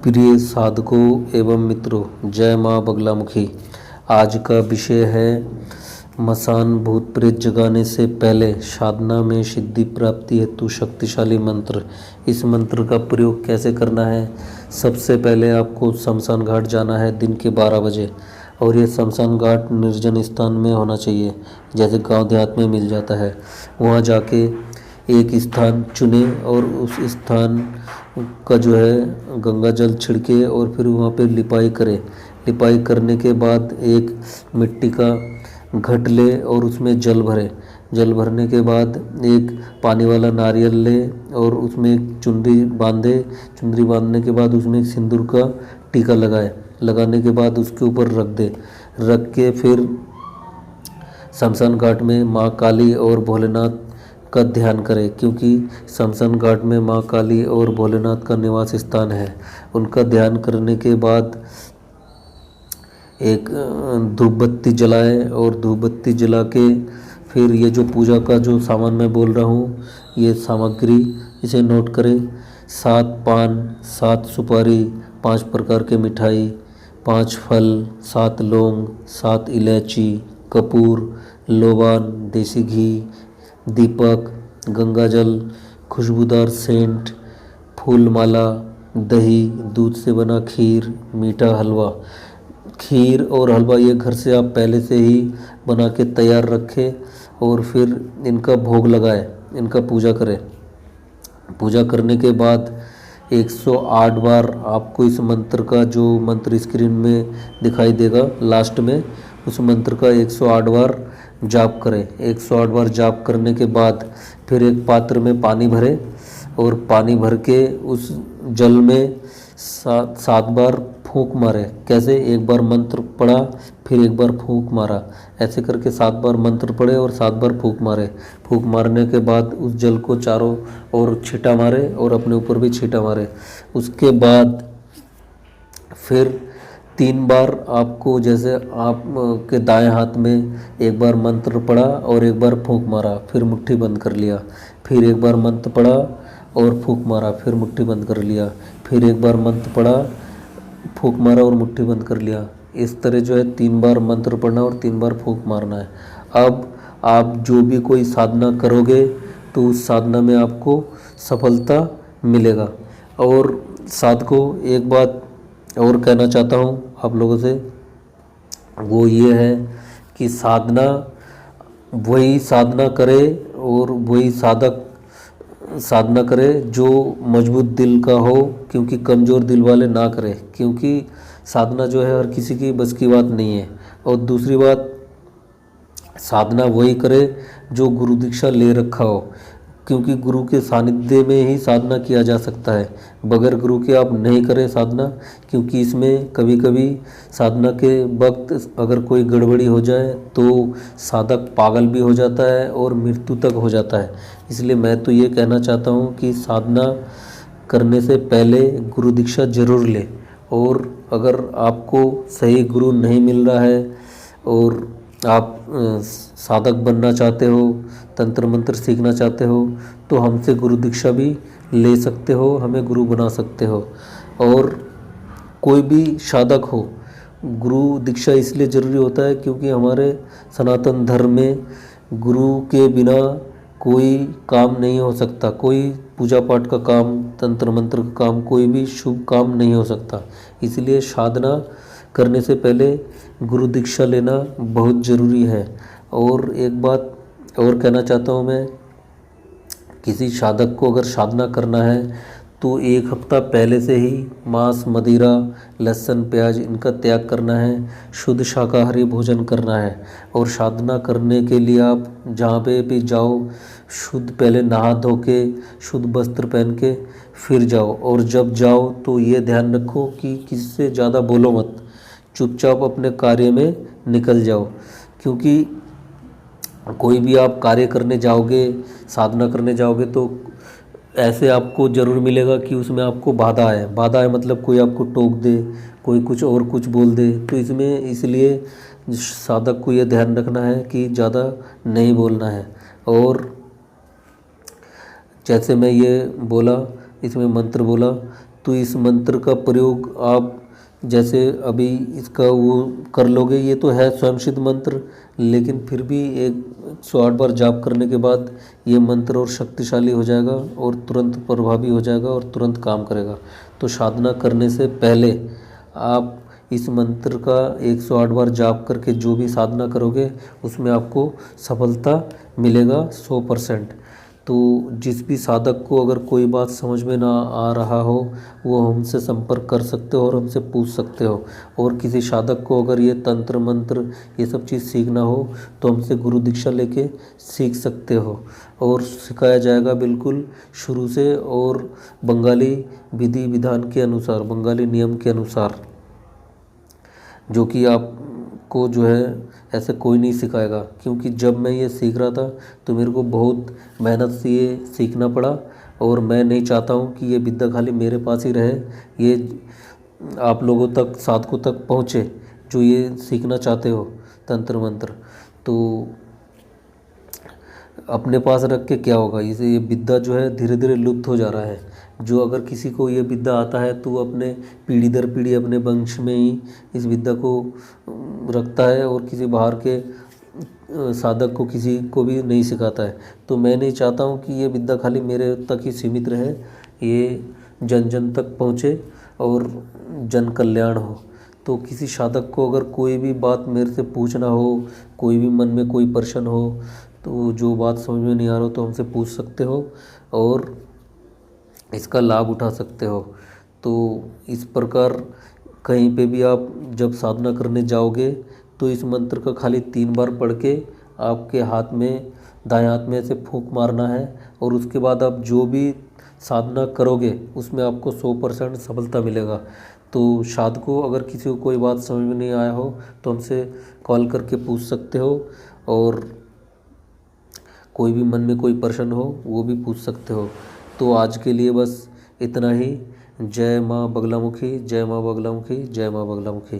प्रिय साधकों एवं मित्रों, जय माँ बगलामुखी। आज का विषय है मसान भूत प्रेत जगाने से पहले साधना में सिद्धि प्राप्ति हेतु शक्तिशाली मंत्र। इस मंत्र का प्रयोग कैसे करना है? सबसे पहले आपको शमशान घाट जाना है दिन के 12 बजे, और ये शमशान घाट निर्जन स्थान में होना चाहिए, जैसे गांव देहात में मिल जाता है। वहाँ जाके एक स्थान चुने और उस स्थान का जो है गंगा जल छिड़के और फिर वहाँ पे लिपाई करें। लिपाई करने के बाद एक मिट्टी का घट ले और उसमें जल भरे। जल भरने के बाद एक पानी वाला नारियल ले और उसमें एक चुनरी बांधे। चुनरी बांधने के बाद उसमें एक सिंदूर का टीका लगाए। लगाने के बाद उसके ऊपर रख दे। रख के फिर शमशान घाट में माँ काली और भोलेनाथ का ध्यान करें, क्योंकि शमशान घाट में माँ काली और भोलेनाथ का निवास स्थान है। उनका ध्यान करने के बाद एक धूप बत्ती जलाए और धूप बत्ती जला के फिर ये जो पूजा का जो सामान मैं बोल रहा हूँ, ये सामग्री इसे नोट करें। 7 पान, 7 सुपारी, 5 प्रकार के मिठाई, 5 फल, 7 लौंग, 7 इलायची, कपूर, लोबान, देसी घी, दीपक, गंगाजल, खुशबूदार सेंट, फूल माला, दही, दूध से बना खीर, मीठा हलवा। खीर और हलवा ये घर से आप पहले से ही बना के तैयार रखें और फिर इनका भोग लगाएं, इनका पूजा करें। पूजा करने के बाद 108 बार आपको इस मंत्र का जो मंत्र स्क्रीन में दिखाई देगा लास्ट में, उस मंत्र का 108 बार जाप करें। 108 बार जाप करने के बाद फिर एक पात्र में पानी भरें और पानी भर के उस जल में 7 बार फूंक मारे। कैसे? एक बार मंत्र पढ़ा, फिर एक बार फूंक मारा। ऐसे करके 7 बार मंत्र पढ़े और 7 बार फूंक मारे। फूंक मारने के बाद उस जल को चारों ओर छींटा मारे और अपने ऊपर भी छींटा मारे। उसके बाद फिर 3 बार आपको, जैसे आप के दाएं हाथ में एक बार मंत्र पढ़ा और एक बार फूंक मारा, फिर मुट्ठी बंद कर लिया। फिर एक बार मंत्र पढ़ा और फूंक मारा, फिर मुट्ठी बंद कर लिया। फिर एक बार मंत्र पढ़ा, फूंक मारा और मुट्ठी बंद कर लिया। इस तरह जो है 3 बार मंत्र पढ़ना और 3 बार फूंक मारना है। अब आप जो भी कोई साधना करोगे तो उस साधना में आपको सफलता मिलेगा। और साधकों, एक बात और कहना चाहता हूँ आप लोगों से, वो ये है कि वही साधना करे और वही साधक साधना करे जो मजबूत दिल का हो, क्योंकि कमज़ोर दिल वाले ना करें, क्योंकि साधना जो है हर किसी की बस की बात नहीं है। और दूसरी बात, साधना वही करे जो गुरु दीक्षा ले रखा हो, क्योंकि गुरु के सानिध्य में ही साधना किया जा सकता है। बगैर गुरु के आप नहीं करें साधना, क्योंकि इसमें कभी कभी साधना के वक्त अगर कोई गड़बड़ी हो जाए तो साधक पागल भी हो जाता है और मृत्यु तक हो जाता है। इसलिए मैं तो ये कहना चाहता हूँ कि साधना करने से पहले गुरु दीक्षा जरूर ले। और अगर आपको सही गुरु नहीं मिल रहा है और आप साधक बनना चाहते हो, तंत्र मंत्र सीखना चाहते हो, तो हमसे गुरु दीक्षा भी ले सकते हो, हमें गुरु बना सकते हो। और कोई भी साधक हो, गुरु दीक्षा इसलिए ज़रूरी होता है क्योंकि हमारे सनातन धर्म में गुरु के बिना कोई काम नहीं हो सकता। कोई पूजा पाठ का काम, तंत्र मंत्र का काम, कोई भी शुभ काम नहीं हो सकता। इसलिए साधना करने से पहले गुरु दीक्षा लेना बहुत ज़रूरी है। और एक बात और कहना चाहता हूँ मैं, किसी साधक को अगर साधना करना है तो 1 हफ्ता पहले से ही मांस, मदिरा, लहसुन, प्याज इनका त्याग करना है। शुद्ध शाकाहारी भोजन करना है। और साधना करने के लिए आप जहाँ पे भी जाओ, शुद्ध पहले नहा धो के शुद्ध वस्त्र पहन के फिर जाओ। और जब जाओ तो ये ध्यान रखो कि किसी से ज़्यादा बोलो मत, चुपचाप अपने कार्य में निकल जाओ। क्योंकि कोई भी आप कार्य करने जाओगे, साधना करने जाओगे, तो ऐसे आपको ज़रूर मिलेगा कि उसमें आपको बाधा है। बाधा है मतलब कोई आपको टोक दे, कोई कुछ और कुछ बोल दे। तो इसलिए साधक को ये ध्यान रखना है कि ज़्यादा नहीं बोलना है। और जैसे मैं ये बोला, इसमें मंत्र बोला, तो इस मंत्र का प्रयोग आप जैसे अभी इसका वो कर लोगे, ये तो है स्वयं सिद्ध मंत्र, लेकिन फिर भी 108 बार जाप करने के बाद ये मंत्र और शक्तिशाली हो जाएगा और तुरंत प्रभावी हो जाएगा और तुरंत काम करेगा। तो साधना करने से पहले आप इस मंत्र का 108 बार जाप करके जो भी साधना करोगे उसमें आपको सफलता मिलेगा 100%। तो जिस भी साधक को अगर कोई बात समझ में ना आ रहा हो वो हमसे संपर्क कर सकते हो और हमसे पूछ सकते हो। और किसी साधक को अगर ये तंत्र मंत्र ये सब चीज़ सीखना हो तो हमसे गुरु दीक्षा लेके सीख सकते हो और सिखाया जाएगा बिल्कुल शुरू से, और बंगाली विधि विधान के अनुसार, बंगाली नियम के अनुसार, जो कि आपको जो है ऐसे कोई नहीं सिखाएगा। क्योंकि जब मैं ये सीख रहा था तो मेरे को बहुत मेहनत से ये सीखना पड़ा, और मैं नहीं चाहता हूँ कि ये विद्या खाली मेरे पास ही रहे, ये आप लोगों तक, साधकों तक पहुँचे जो ये सीखना चाहते हो तंत्र मंत्र। तो अपने पास रख के क्या होगा, इसे ये विद्या जो है धीरे धीरे लुप्त हो जा रहा है। जो अगर किसी को ये विद्या आता है तो वो अपने पीढ़ी दर पीढ़ी अपने वंश में ही इस विद्या को रखता है और किसी बाहर के साधक को किसी को भी नहीं सिखाता है। तो मैं नहीं चाहता हूँ कि ये विद्या खाली मेरे तक ही सीमित रहे, ये जन जन तक पहुँचे और जन कल्याण हो। तो किसी साधक को अगर कोई भी बात मेरे से पूछना हो, कोई भी मन में कोई प्रश्न हो, तो जो बात समझ में नहीं आ रहा हो तो हमसे पूछ सकते हो और इसका लाभ उठा सकते हो। तो इस प्रकार कहीं पे भी आप जब साधना करने जाओगे तो इस मंत्र का खाली 3 बार पढ़ के आपके हाथ में, दाएं हाथ में ऐसे फूंक मारना है, और उसके बाद आप जो भी साधना करोगे उसमें आपको 100% सफलता मिलेगा। तो साधकों, अगर किसी को कोई बात समझ में नहीं आया हो तो हमसे कॉल करके पूछ सकते हो, और कोई भी मन में कोई प्रश्न हो वो भी पूछ सकते हो। तो आज के लिए बस इतना ही। जय माँ बगलामुखी, जय माँ बगलामुखी, जय माँ बगलामुखी।